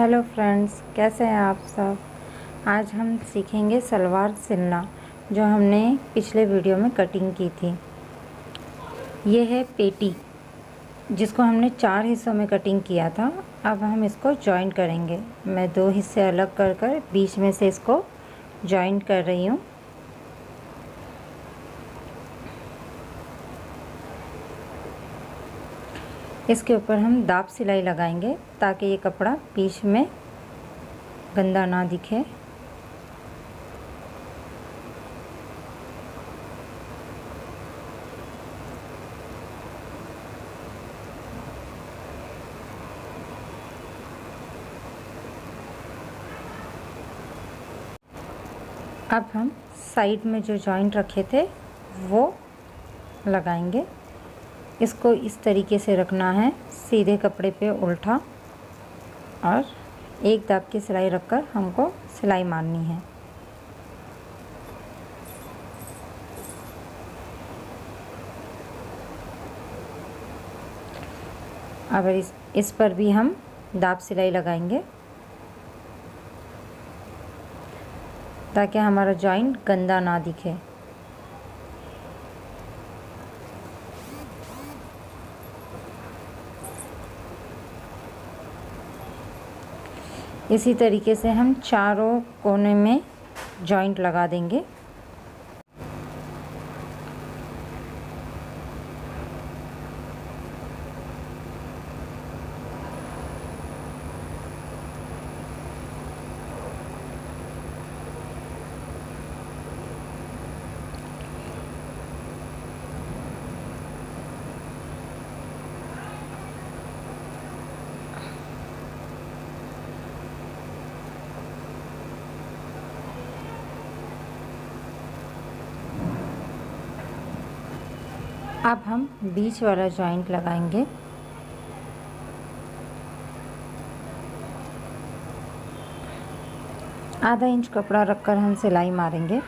Hello friends, कैसे हैं आप सब। आज हम सीखेंगे सलवार सिलना, जो हमने पिछले वीडियो में कटिंग की थी। ये है पेटी, जिसको हमने 4 हिस्सों में कटिंग किया था। अब हम इसको जॉइंट करेंगे। मैं 2 हिस्से अलग कर बीच में से इसको जॉइंट कर रही हूँ। इसके ऊपर हम दाब सिलाई लगाएंगे ताकि ये कपड़ा बीच में गंदा ना दिखे। अब हम साइड में जो जॉइंट रखे थे वो लगाएंगे। इसको इस तरीके से रखना है, सीधे कपड़े पे उल्टा, और एक दाब की सिलाई रखकर हमको सिलाई मारनी है। अब इस पर भी हम दाब सिलाई लगाएंगे ताकि हमारा जॉइंट गंदा ना दिखे। इसी तरीके से हम चारों कोने में जॉइंट लगा देंगे। अब हम बीच वाला जॉइंट लगाएंगे। आधा इंच कपड़ा रखकर हम सिलाई मारेंगे।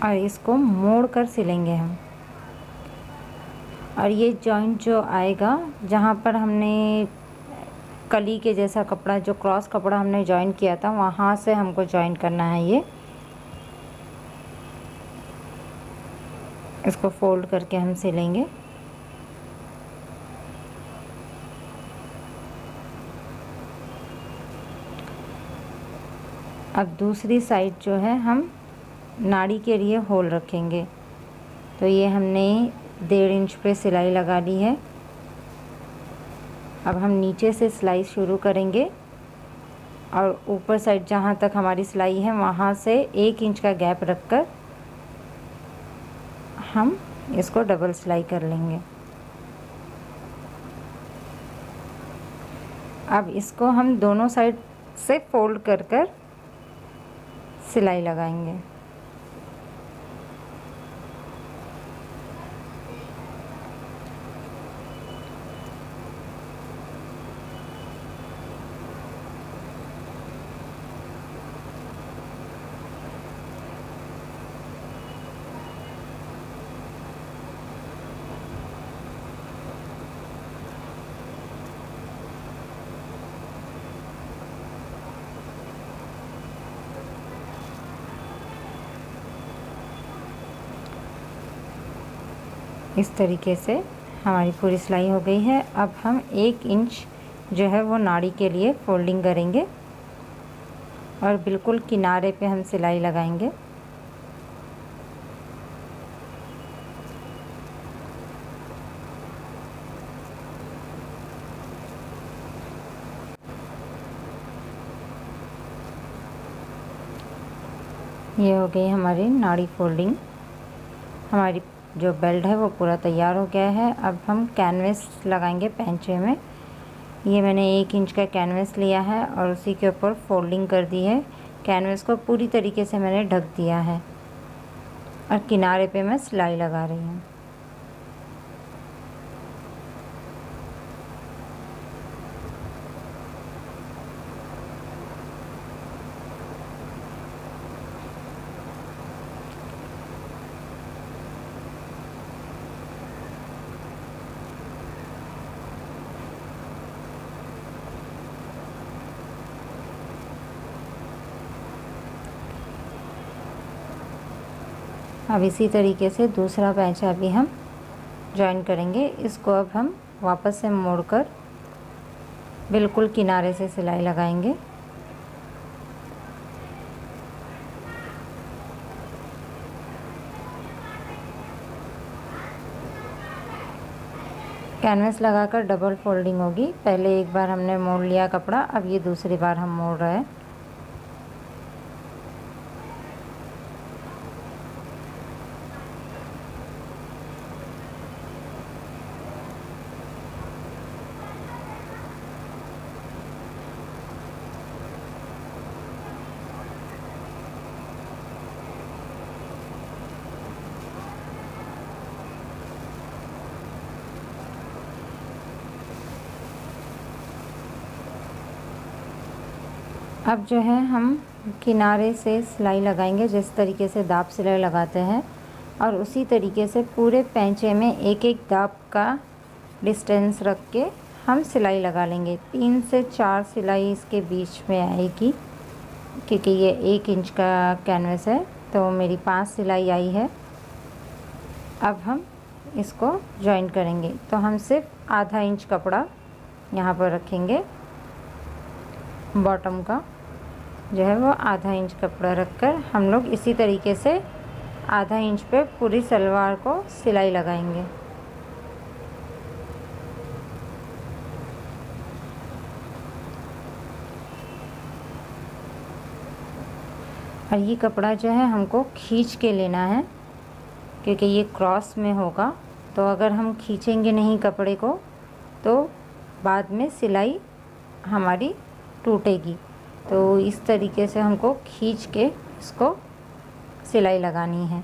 और इसको मोड़ कर सिलेंगे हम। और ये जॉइंट जो आएगा, जहाँ पर हमने कली के जैसा कपड़ा, जो क्रॉस कपड़ा हमने जॉइन किया था, वहाँ से हमको जॉइन करना है। ये इसको फोल्ड करके हम सिलेंगे। अब दूसरी साइड जो है हम नाड़ी के लिए होल रखेंगे। तो ये हमने 1.5 इंच पे सिलाई लगा ली है। अब हम नीचे से सिलाई शुरू करेंगे और ऊपर साइड जहाँ तक हमारी सिलाई है वहाँ से 1 इंच का गैप रखकर हम इसको डबल सिलाई कर लेंगे। अब इसको हम दोनों साइड से फोल्ड कर सिलाई लगाएंगे। इस तरीके से हमारी पूरी सिलाई हो गई है। अब हम 1 इंच जो है वो नाड़ी के लिए फोल्डिंग करेंगे और बिल्कुल किनारे पे हम सिलाई लगाएंगे। ये हो गई हमारी नाड़ी फोल्डिंग। हमारी जो बेल्ट है वो पूरा तैयार हो गया है। अब हम कैनवस लगाएंगे पैंचे में। ये मैंने 1 इंच का कैनवस लिया है और उसी के ऊपर फोल्डिंग कर दी है। कैनवस को पूरी तरीके से मैंने ढक दिया है और किनारे पे मैं सिलाई लगा रही हूँ। अब इसी तरीके से दूसरा पैंचा भी हम जॉइन करेंगे। इसको अब हम वापस से मोड़कर बिल्कुल किनारे से सिलाई लगाएंगे। कैनवस लगाकर डबल फोल्डिंग होगी। पहले एक बार हमने मोड़ लिया कपड़ा, अब ये दूसरी बार हम मोड़ रहे हैं। अब जो है हम किनारे से सिलाई लगाएंगे, जिस तरीके से दाब सिलाई लगाते हैं, और उसी तरीके से पूरे पैंचे में एक एक दाब का डिस्टेंस रख के हम सिलाई लगा लेंगे। 3 से 4 सिलाई इसके बीच में आएगी, क्योंकि ये 1 इंच का कैनवस है, तो मेरी 5 सिलाई आई है। अब हम इसको जॉइन करेंगे, तो हम सिर्फ आधा इंच कपड़ा यहाँ पर रखेंगे। बॉटम का जो है वो आधा इंच कपड़ा रखकर हम लोग इसी तरीके से आधा इंच पे पूरी सलवार को सिलाई लगाएंगे। और ये कपड़ा जो है हमको खींच के लेना है, क्योंकि ये क्रॉस में होगा, तो अगर हम खींचेंगे नहीं कपड़े को तो बाद में सिलाई हमारी टूटेगी। तो इस तरीके से हमको खींच के इसको सिलाई लगानी है,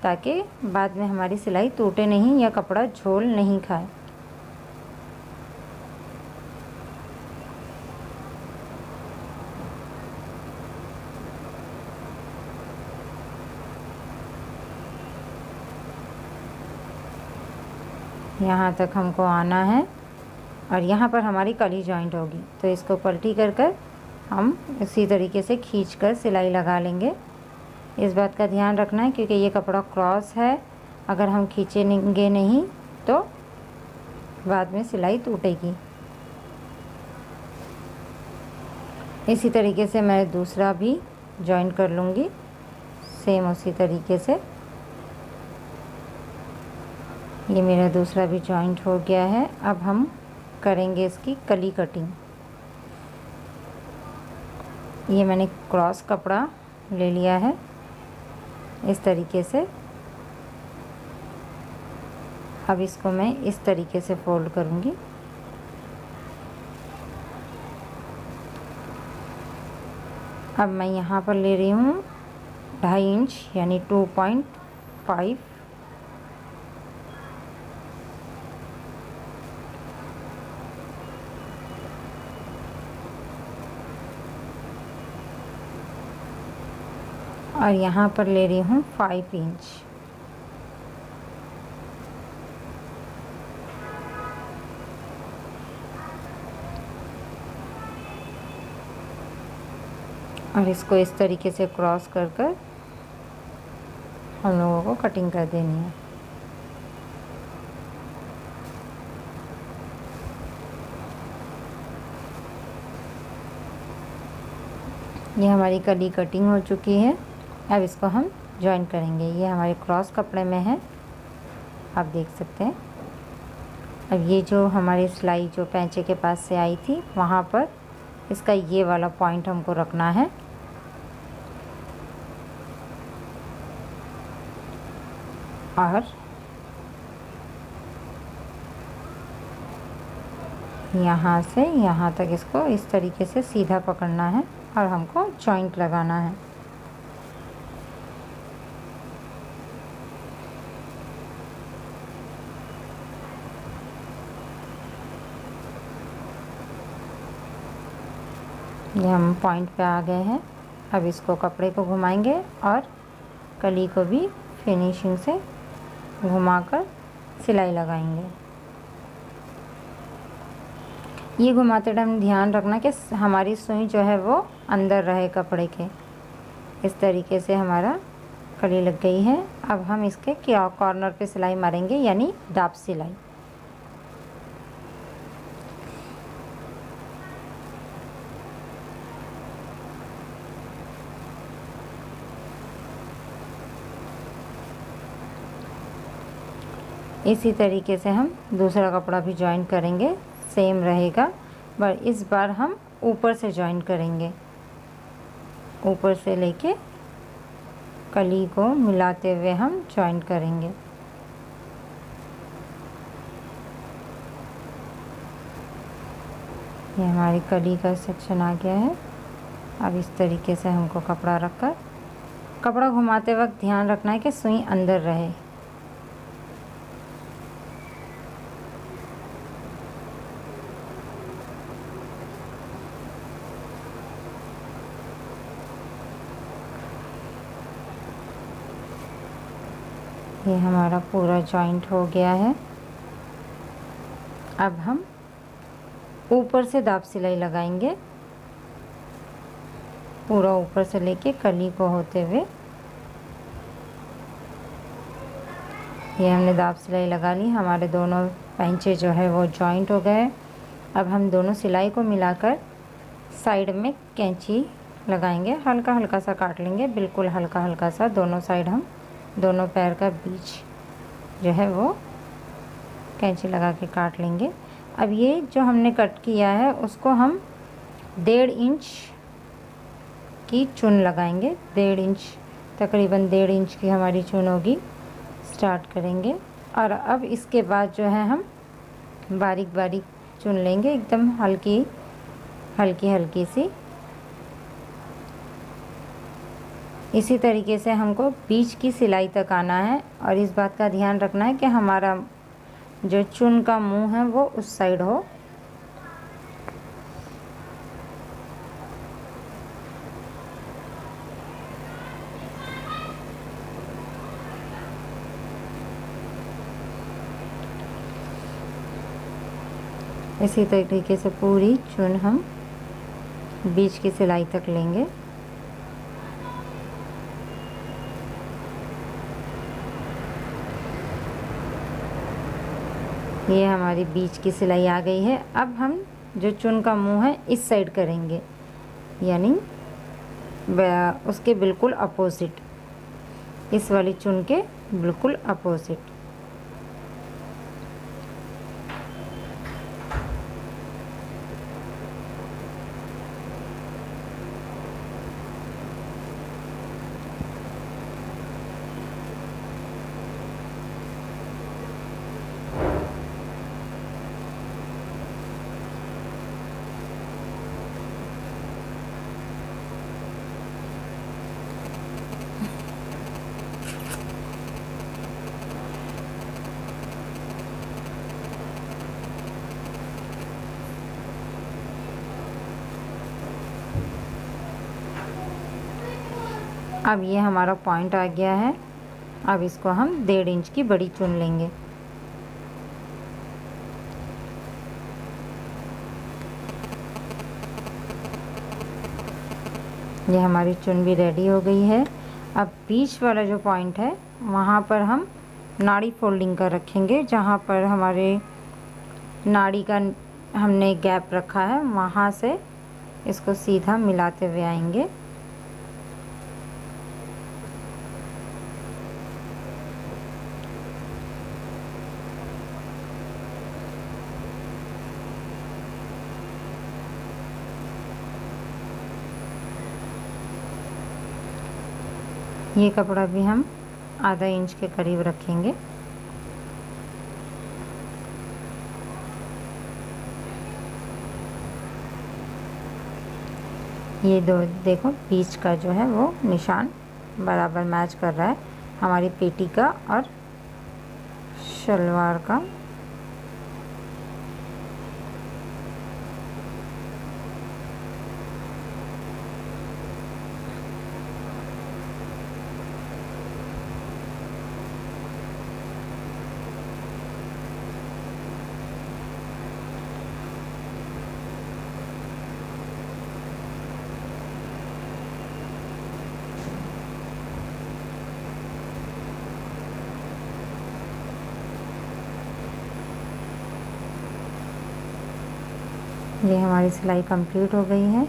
ताकि बाद में हमारी सिलाई टूटे नहीं या कपड़ा झोल नहीं खाए। यहाँ तक हमको आना है और यहाँ पर हमारी कली जॉइंट होगी, तो इसको पलटी कर हम इसी तरीके से खींचकर सिलाई लगा लेंगे। इस बात का ध्यान रखना है, क्योंकि ये कपड़ा क्रॉस है, अगर हम खींचेंगे नहीं तो बाद में सिलाई टूटेगी। इसी तरीके से मैं दूसरा भी जॉइन कर लूँगी, सेम उसी तरीके से। ये मेरा दूसरा भी जॉइंट हो गया है। अब हम करेंगे इसकी कली कटिंग। ये मैंने क्रॉस कपड़ा ले लिया है इस तरीके से। अब इसको मैं इस तरीके से फोल्ड करूँगी। अब मैं यहाँ पर ले रही हूँ 2.5 इंच यानी 2.5। और यहाँ पर ले रही हूँ 5 इंच। और इसको इस तरीके से क्रॉस कर हम लोगों को कटिंग कर देनी है। ये हमारी कली कटिंग हो चुकी है। अब इसको हम जॉइन करेंगे। ये हमारे क्रॉस कपड़े में है, आप देख सकते हैं। अब ये जो हमारी सिलाई जो पैंचे के पास से आई थी, वहाँ पर इसका ये वाला पॉइंट हमको रखना है। और यहाँ से यहाँ तक इसको इस तरीके से सीधा पकड़ना है और हमको जॉइंट लगाना है। ये हम पॉइंट पे आ गए हैं। अब इसको कपड़े को घुमाएंगे और कली को भी फिनिशिंग से घुमाकर सिलाई लगाएंगे। ये घुमाते टाइम ध्यान रखना कि हमारी सुई जो है वो अंदर रहे कपड़े के। इस तरीके से हमारा कली लग गई है। अब हम इसके क्या कॉर्नर पे सिलाई मारेंगे, यानी दाब सिलाई। इसी तरीके से हम दूसरा कपड़ा भी जॉइन करेंगे, सेम रहेगा, पर इस बार हम ऊपर से जॉइन करेंगे। ऊपर से लेके कली को मिलाते हुए हम जॉइन करेंगे। ये हमारी कली का सेक्शन आ गया है। अब इस तरीके से हमको कपड़ा रखकर, कपड़ा घुमाते वक्त ध्यान रखना है कि सुई अंदर रहे। ये हमारा पूरा जॉइंट हो गया है। अब हम ऊपर से दाब सिलाई लगाएंगे, पूरा ऊपर से लेके कली को होते हुए। ये हमने दाब सिलाई लगा ली, हमारे दोनों पैंचे जो है वो जॉइंट हो गए। अब हम दोनों सिलाई को मिलाकर साइड में कैंची लगाएंगे, हल्का हल्का सा काट लेंगे, बिल्कुल हल्का हल्का सा। दोनों साइड हम दोनों पैर का बीच जो है वो कैंची लगा के काट लेंगे। अब ये जो हमने कट किया है उसको हम 1.5 इंच की चुन लगाएंगे। 1.5 इंच, तकरीबन 1.5 इंच की हमारी चुन होगी। स्टार्ट करेंगे और अब इसके बाद जो है हम बारीक बारीक चुन लेंगे, एकदम हल्की हल्की हल्की सी। इसी तरीके से हमको बीच की सिलाई तक आना है और इस बात का ध्यान रखना है कि हमारा जो चुन का मुंह है वो उस साइड हो। इसी तरीके से पूरी चुन हम बीच की सिलाई तक लेंगे। ये हमारी बीच की सिलाई आ गई है। अब हम जो चुन का मुंह है इस साइड करेंगे, यानी उसके बिल्कुल अपोजिट, इस वाली चुन के बिल्कुल अपोजिट। अब ये हमारा पॉइंट आ गया है। अब इसको हम 1.5 इंच की बड़ी चुन लेंगे। ये हमारी चुन भी रेडी हो गई है। अब बीच वाला जो पॉइंट है वहाँ पर हम नाड़ी फोल्डिंग कर रखेंगे। जहाँ पर हमारे नाड़ी का हमने गैप रखा है वहाँ से इसको सीधा मिलाते हुए आएंगे। ये कपड़ा भी हम आधा इंच के करीब रखेंगे। ये दो देखो, बीच का जो है वो निशान बराबर मैच कर रहा है हमारी पेटी का और शलवार का। ये हमारी सिलाई कंप्लीट हो गई है।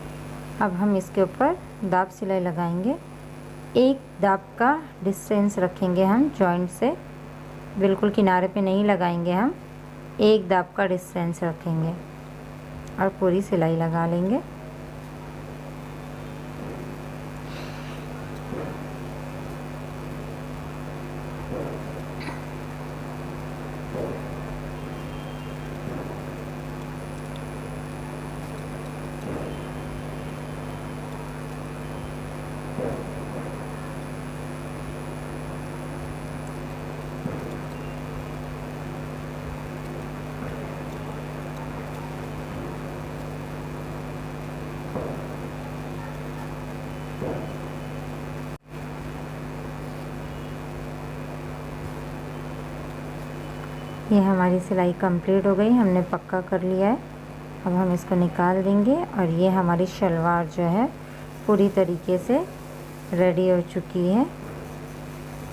अब हम इसके ऊपर दाब सिलाई लगाएंगे। एक दाब का डिस्टेंस रखेंगे हम जॉइंट से, बिल्कुल किनारे पे नहीं लगाएंगे हम, एक दाब का डिस्टेंस रखेंगे और पूरी सिलाई लगा लेंगे। ये हमारी सिलाई कंप्लीट हो गई, हमने पक्का कर लिया है। अब हम इसको निकाल देंगे और ये हमारी शलवार जो है पूरी तरीके से रेडी हो चुकी है।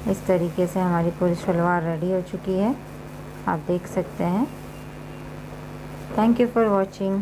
इस तरीके से हमारी पूरी शलवार रेडी हो चुकी है, आप देख सकते हैं। Thank you for watching.